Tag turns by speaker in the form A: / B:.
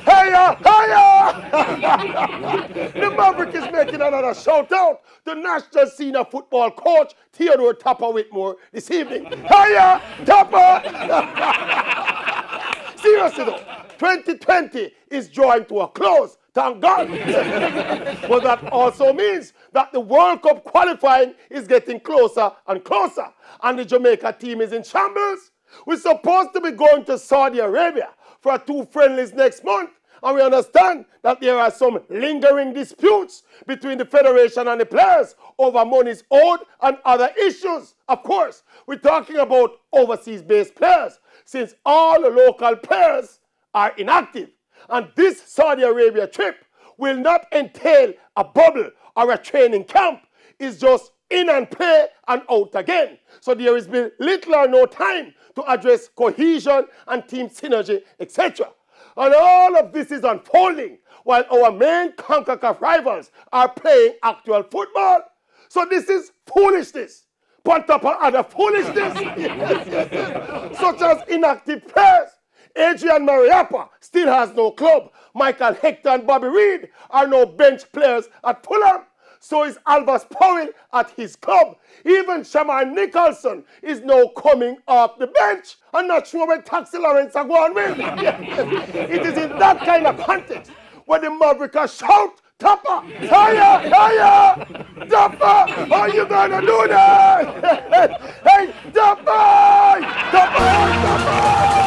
A: Hiya! Hiya! The Maverick is making another shout out to national senior football coach Theodore Tapper Whitmore this evening. Hiya! Tapper! Seriously though, 2020 is drawing to a close. Thank God. But that also means that the World Cup qualifying is getting closer and closer. And the Jamaica team is in shambles. We're supposed to be going to Saudi Arabia for 2 friendlies next month. And we understand that there are some lingering disputes between the federation and the players over monies owed and other issues. Of course, we're talking about overseas-based players, since all the local players are inactive. And this Saudi Arabia trip will not entail a bubble or a training camp. It's just in and play and out again. So there has been little or no time to address cohesion and team synergy, etc. And all of this is unfolding while our main CONCACAF rivals are playing actual football. So this is foolishness. On top of other foolishness, such as inactive players. Adrian Mariappa still has no club. Michael Hector and Bobby Reed are no bench players at Fulham. So is Albus Powell at his club. Even Shaman Nicholson is now coming off the bench. I'm not sure when Taxi Lawrence are going with. It is in that kind of context where the Maverick are shout, Tapper, higher, higher, Tapper, are you gonna do that? Hey, Tapper, Tapper, Tapper.